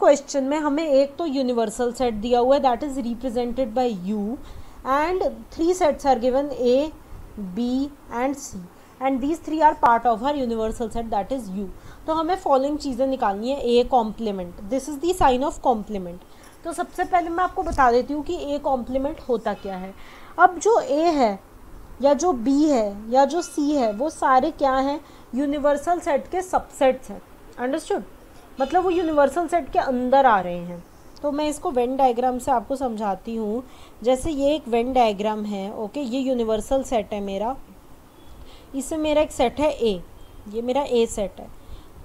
Question में हमें एक तो यूनिवर्सल सेट दिया हुआ है that is represented by U and 3 sets are given A B and C and these 3 are part of our universal set that is U. तो हमें फॉलोइंग चीज़ें निकालनी है। A complement, this is the sign of complement. तो सबसे पहले मैं आपको बता देती हूँ कि ए कॉम्प्लीमेंट होता क्या है। अब जो ए है या जो बी है या जो सी है वो सारे क्या हैं, यूनिवर्सल सेट के सबसेट्स हैं। अंडरस्टूड, मतलब वो यूनिवर्सल सेट के अंदर आ रहे हैं। तो मैं इसको वेन डायग्राम से आपको समझाती हूँ। जैसे ये एक वेन डायग्राम है, ओके, ये यूनिवर्सल सेट है मेरा, इससे मेरा एक सेट है ए, ये मेरा ए सेट है।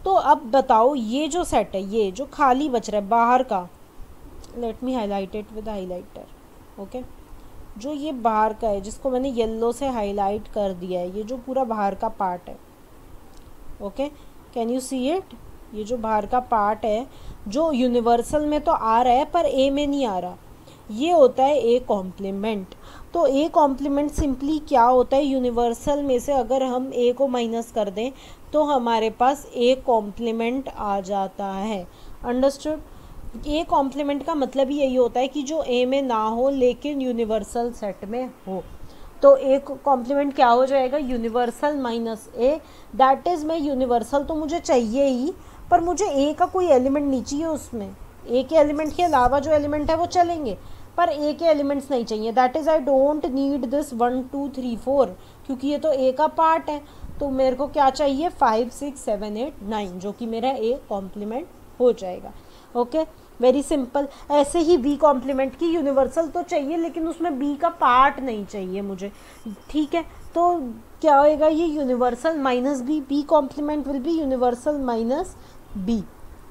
तो अब बताओ ये जो सेट है, ये जो खाली बच रहा है बाहर का, let me highlight it with highlighter, okay, जो ये बाहर का है जिसको मैंने येलो से हाईलाइट कर दिया है, ये जो पूरा बाहर का पार्ट है, okay, can you see it, ये जो बाहर का पार्ट है जो यूनिवर्सल में तो आ रहा है पर ए में नहीं आ रहा, ये होता है ए कॉम्प्लीमेंट। तो ए कॉम्प्लीमेंट सिंपली क्या होता है, यूनिवर्सल में से अगर हम ए को माइनस कर दें तो हमारे पास ए कॉम्प्लीमेंट आ जाता है। अंडरस्टूड, ए कॉम्प्लीमेंट का मतलब ही यही होता है कि जो ए में ना हो लेकिन यूनिवर्सल सेट में हो। तो ए कॉम्प्लीमेंट क्या हो जाएगा, universal minus A, that is मैं यूनिवर्सल तो मुझे चाहिए ही पर मुझे ए का कोई एलिमेंट नहीं चाहिए उसमें। ए के एलिमेंट के अलावा जो एलिमेंट है वो चलेंगे पर ए के एलिमेंट्स नहीं चाहिए। That is I don't need this 1 2 3 4 क्योंकि ये तो ए का पार्ट है। तो मेरे को क्या चाहिए 5 6 7 8 9 जो कि मेरा ए कॉम्प्लीमेंट हो जाएगा। Okay, very simple. ऐसे ही बी कॉम्प्लीमेंट की यूनिवर्सल तो चाहिए लेकिन उसमें बी का पार्ट नहीं चाहिए मुझे, ठीक है। तो क्या होएगा, ये universal minus B, B complement will be universal minus B.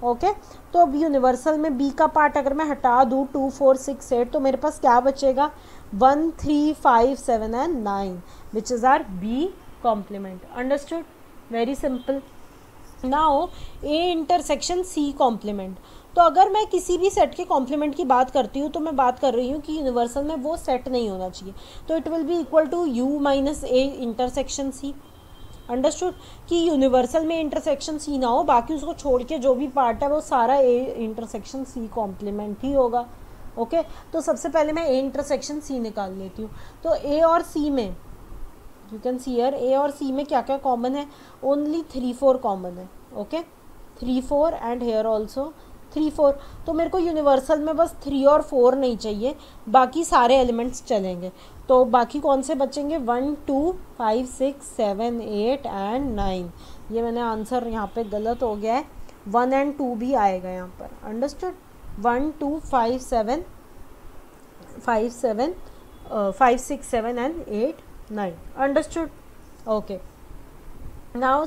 Okay, तो अब यूनिवर्सल में बी का पार्ट अगर मैं हटा दूँ 2 4 6 8 तो मेरे पास क्या बचेगा 1 3 5 7 and 9 which is our B complement. Understood, very simple. Now A intersection C complement. तो अगर मैं किसी भी सेट के कॉम्प्लीमेंट की बात करती हूँ तो मैं बात कर रही हूँ कि यूनिवर्सल में वो सेट नहीं होना चाहिए, तो it will be equal to U minus A intersection C. Understood, कि यूनिवर्सल में इंटरसेक्शन सी ना हो, बाकी उसको छोड़ के जो भी पार्ट है वो सारा ए इंटरसेक्शन सी कॉम्प्लीमेंट ही होगा। ओके, तो सबसे पहले मैं ए इंटरसेक्शन सी निकाल लेती हूँ। तो ए और सी में you can see here, A और सी में क्या क्या कॉमन है, ओनली 3 4 कॉमन है। Okay, 3 4 and here also 3 4। तो मेरे को यूनिवर्सल में बस 3 और 4 नहीं चाहिए, बाकी सारे एलिमेंट्स चलेंगे। तो बाकी कौन से बचेंगे 1 2 5 6 7 8 एंड 9। ये मैंने आंसर यहाँ पे गलत हो गया है, 1 एंड 2 भी आएगा यहाँ पर। Understood, 1 2 5 7 5 6 7 and 8 9। Understood, okay. Now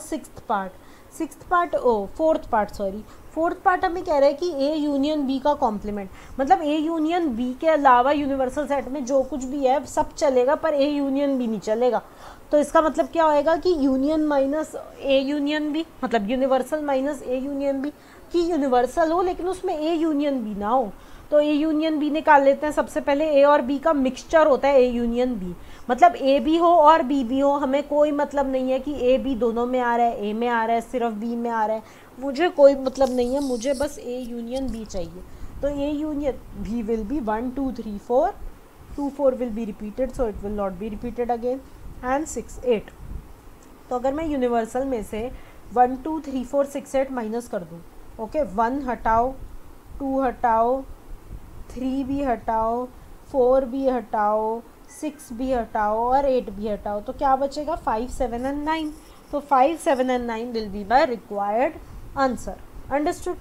fourth part हमें कह रहा है कि ए यूनियन बी का कॉम्प्लीमेंट, मतलब ए यूनियन बी के अलावा यूनिवर्सल सेट में जो कुछ भी है सब चलेगा पर ए यूनियन बी नहीं चलेगा। तो इसका मतलब क्या होएगा कि union minus A union B, मतलब universal minus A union B, कि यूनिवर्सल हो लेकिन उसमें ए यूनियन बी ना हो। तो ए यूनियन बी निकाल लेते हैं। सबसे पहले ए और बी का मिक्सचर होता है ए यूनियन बी, मतलब ए भी हो और बी भी हो, हमें कोई मतलब नहीं है कि ए बी दोनों में आ रहा है, ए में आ रहा है, सिर्फ बी में आ रहा है, मुझे कोई मतलब नहीं है, मुझे बस ए यूनियन बी चाहिए। तो A union B will be 1 2 3 4, 2 4 will be repeated so it will not be repeated again, and 6 8। तो अगर मैं यूनिवर्सल में से 1 2 3 4 6 8 माइनस कर दूँ, ओके, 1 हटाओ, 2 हटाओ, 3 भी हटाओ, 4 भी हटाओ, 6 भी हटाओ और 8 भी हटाओ, तो क्या बचेगा 5 7 एंड 9। तो 5 7 and 9 will be my required answer. Understood.